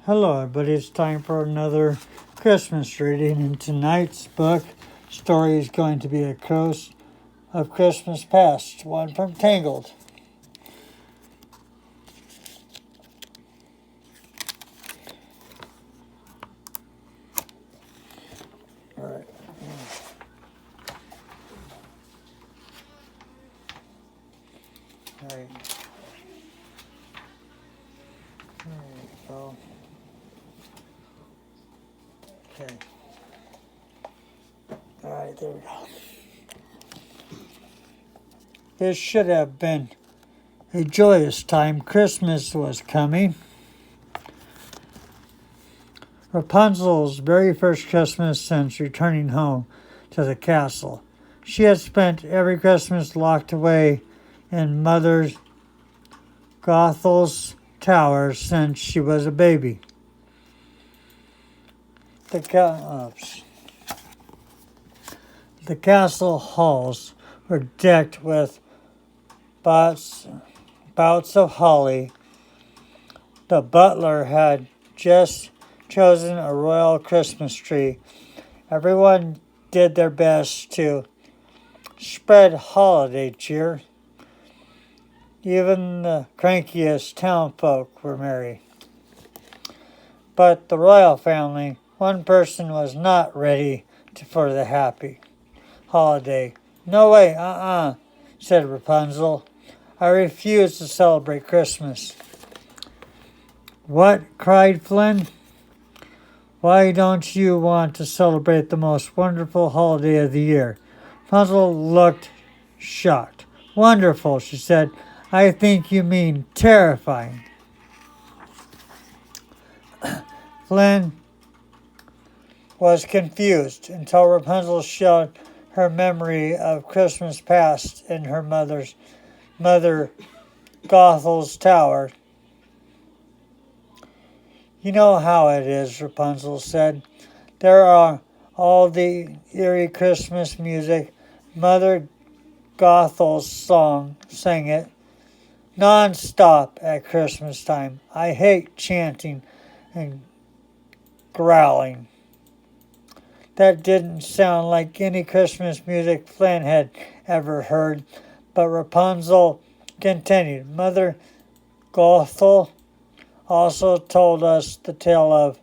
Hello, everybody. It's time for another Christmas reading. In tonight's book, story is going to be A Ghost of Christmas Past, one from Tangled. All right. All right. There we go. Okay. All right, there we go. This should have been a joyous time. Christmas was coming. Rapunzel's very first Christmas since returning home to the castle. She had spent every Christmas locked away in Mother Gothel's tower since she was a baby. The castle halls were decked with boughs of holly. The butler had just chosen a royal Christmas tree. Everyone did their best to spread holiday cheer. Even the crankiest townfolk were merry. But the royal family, one person was not ready for the happy holiday. "No way, said Rapunzel. "I refuse to celebrate Christmas." "What?" cried Flynn. "Why don't you want to celebrate the most wonderful holiday of the year?" Rapunzel looked shocked. "Wonderful," she said. "I think you mean terrifying." Flynn was confused until Rapunzel showed her memory of Christmas past in her Mother Gothel's tower. "You know how it is," Rapunzel said. "There are all the eerie Christmas music. Mother Gothel's sang it non-stop at Christmas time. I hate chanting and growling." That didn't sound like any Christmas music Flynn had ever heard, but Rapunzel continued. "Mother Gothel also told us the tale of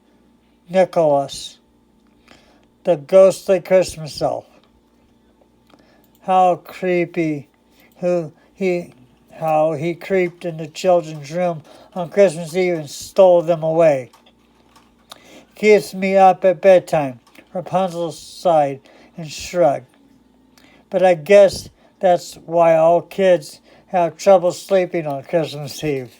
Nicholas, the ghostly Christmas elf. How he creeped into children's room on Christmas Eve and stole them away. Keeps me up at bedtime." Rapunzel sighed and shrugged. "But I guess that's why all kids have trouble sleeping on Christmas Eve."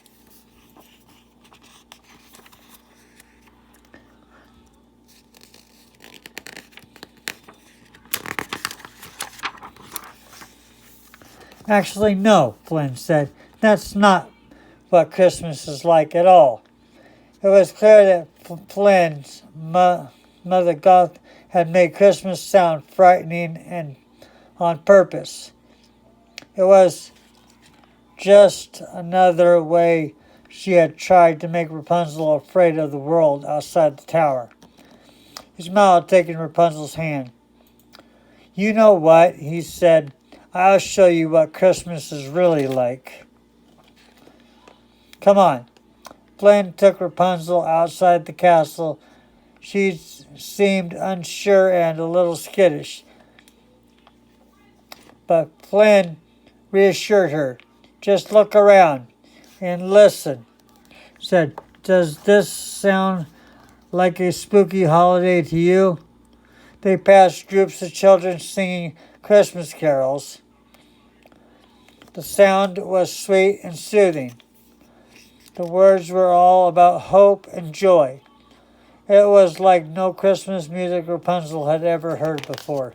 "Actually, no," Flynn said. "That's not what Christmas is like at all." It was clear that Flynn's Mother Goth had made Christmas sound frightening and on purpose. It was just another way she had tried to make Rapunzel afraid of the world outside the tower. He smiled, taking Rapunzel's hand. "You know what?" he said. "I'll show you what Christmas is really like. Come on." Flynn took Rapunzel outside the castle. She seemed unsure and a little skittish, but Flynn reassured her. "Just look around and listen," said. "Does this sound like a spooky holiday to you?" They passed groups of children singing Christmas carols. The sound was sweet and soothing. The words were all about hope and joy. It was like no Christmas music Rapunzel had ever heard before.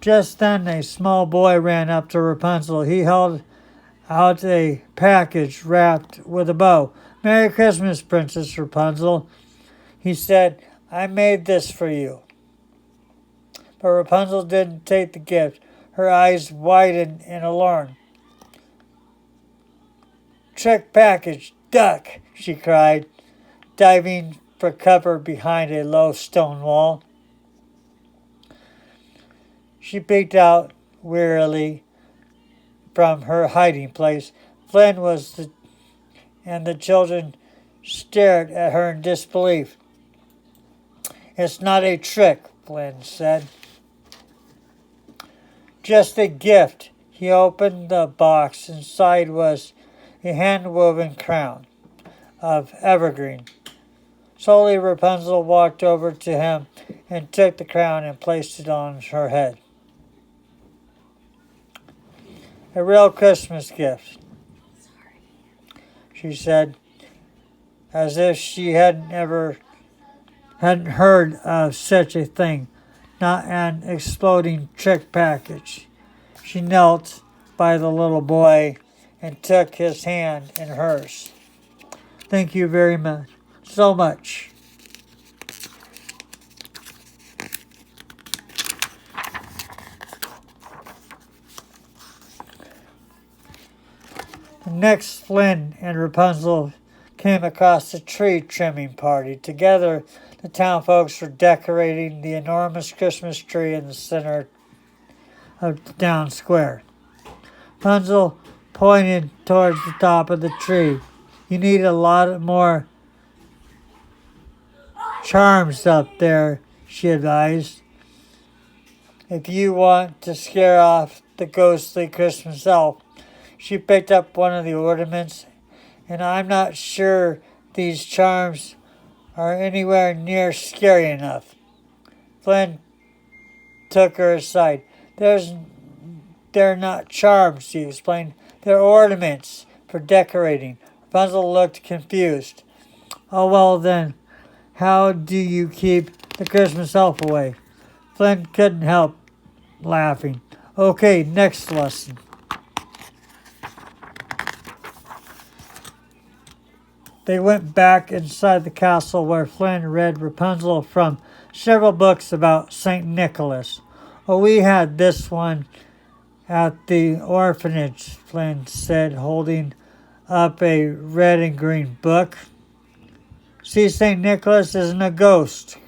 Just then a small boy ran up to Rapunzel. He held out a package wrapped with a bow. "Merry Christmas, Princess Rapunzel," he said. "I made this for you." But Rapunzel didn't take the gift. Her eyes widened in alarm. "Trick package, duck!" she cried, diving for cover behind a low stone wall. She peeked out wearily from her hiding place. Flynn and the children stared at her in disbelief. "It's not a trick," Flynn said. "Just a gift." He opened the box. Inside was a hand-woven crown of evergreen. Slowly Rapunzel walked over to him and took the crown and placed it on her head. "A real Christmas gift," she said, as if she hadn't heard of such a thing. Not an exploding trick package. She knelt by the little boy and took his hand in hers. "Thank you very much. So much." Next, Flynn and Rapunzel came across the tree trimming party. Together, the town folks were decorating the enormous Christmas tree in the center of the town square. Rapunzel pointed towards the top of the tree. "You need a lot more charms up there," she advised, "if you want to scare off the ghostly Christmas elf." She picked up one of the ornaments. "And I'm not sure these charms are anywhere near scary enough." Flynn took her aside. "They're not charms," he explained. "They're ornaments for decorating." Rapunzel looked confused. "Oh, well then, how do you keep the Christmas elf away?" Flynn couldn't help laughing. "Okay, next lesson." They went back inside the castle where Flynn read Rapunzel from several books about St. Nicholas. "Oh, we had this one at the orphanage," Flynn said, holding up a red and green book. "See, St. Nicholas isn't a ghostly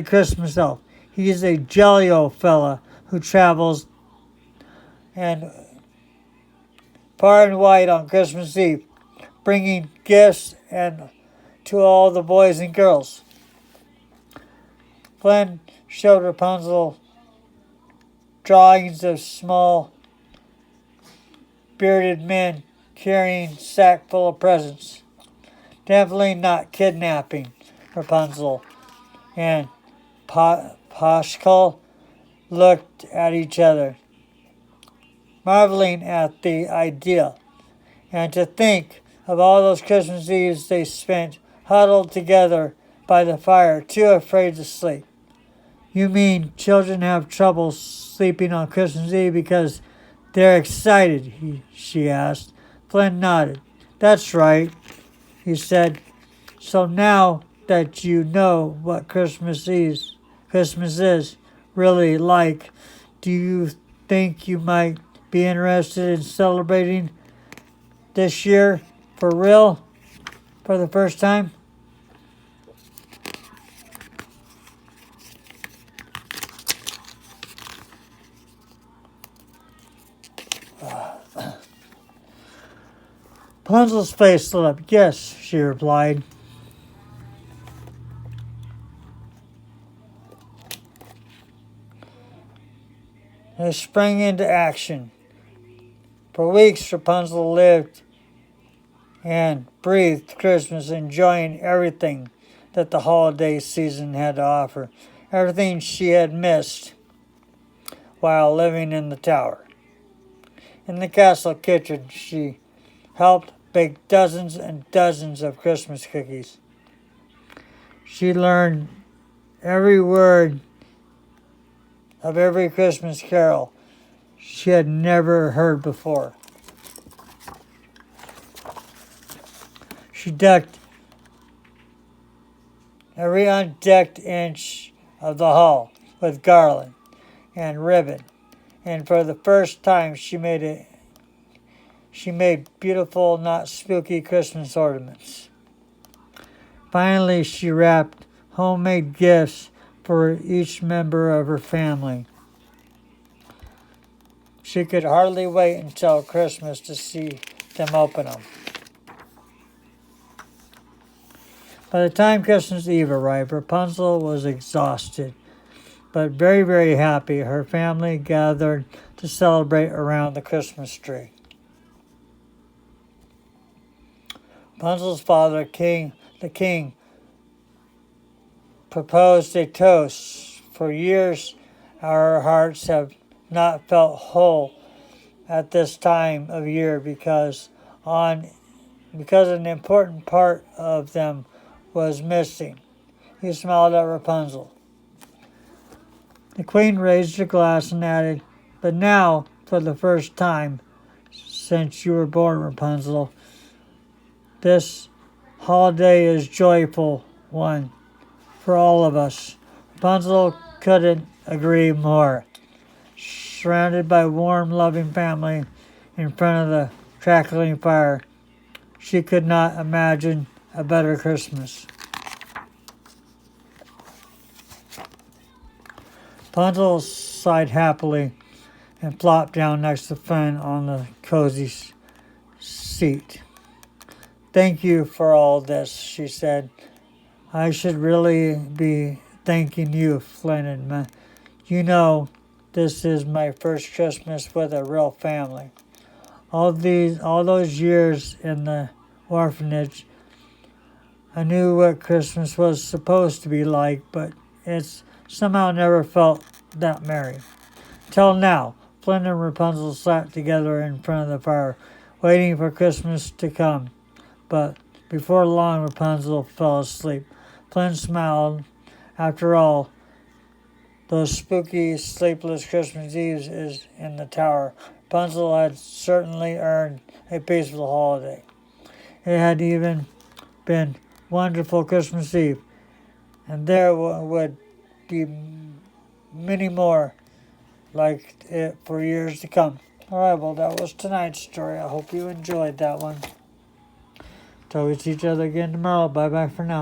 Christmas elf. He's a jolly old fella who travels and far and wide on Christmas Eve, bringing gifts and to all the boys and girls." Flynn showed Rapunzel drawings of small bearded men carrying a sack full of presents. "Definitely not kidnapping." Rapunzel and Pascal looked at each other, marveling at the idea. And to think of all those Christmas Eves they spent huddled together by the fire, too afraid to sleep. "You mean children have trouble sleeping on Christmas Eve because they're excited?" she asked. Flynn nodded. "That's right," he said. "So now that you know what Christmas is really like, do you think you might be interested in celebrating this year for real, for the first time?" Rapunzel's face lit up. "Yes," she replied. They sprang into action. For weeks, Rapunzel lived and breathed Christmas, enjoying everything that the holiday season had to offer, everything she had missed while living in the tower. In the castle kitchen, she helped bake dozens and dozens of Christmas cookies. She learned every word of every Christmas carol she had never heard before. She decked every undecked inch of the hall, with garland and ribbon, and for the first time she made beautiful, not spooky Christmas ornaments. Finally, she wrapped homemade gifts for each member of her family. She could hardly wait until Christmas to see them open them. By the time Christmas Eve arrived, Rapunzel was exhausted, but very, very happy. Her family gathered to celebrate around the Christmas tree. Rapunzel's father, the king, proposed a toast. For years, our hearts have not felt whole at this time of year because an important part of them was missing. He smiled at Rapunzel. The queen raised her glass and added, "But now, for the first time since you were born, Rapunzel, this holiday is a joyful one for all of us." Rapunzel couldn't agree more. Surrounded by warm, loving family in front of the crackling fire, she could not imagine a better Christmas. Rapunzel sighed happily and flopped down next to Flynn on the cozy seat. "Thank you for all this," she said. "I should really be thanking you, Flynn and me. You know, this is my first Christmas with a real family. All those years in the orphanage, I knew what Christmas was supposed to be like, but it's somehow never felt that merry. Till now." Flynn and Rapunzel sat together in front of the fire, waiting for Christmas to come. But before long, Rapunzel fell asleep. Flynn smiled. After all, those spooky, sleepless Christmas Eves is in the tower. Rapunzel had certainly earned a peaceful holiday. It had even been wonderful Christmas Eve, and there would be many more like it for years to come. All right, well, that was tonight's story. I hope you enjoyed that one. Till we see each other again tomorrow. Bye-bye for now.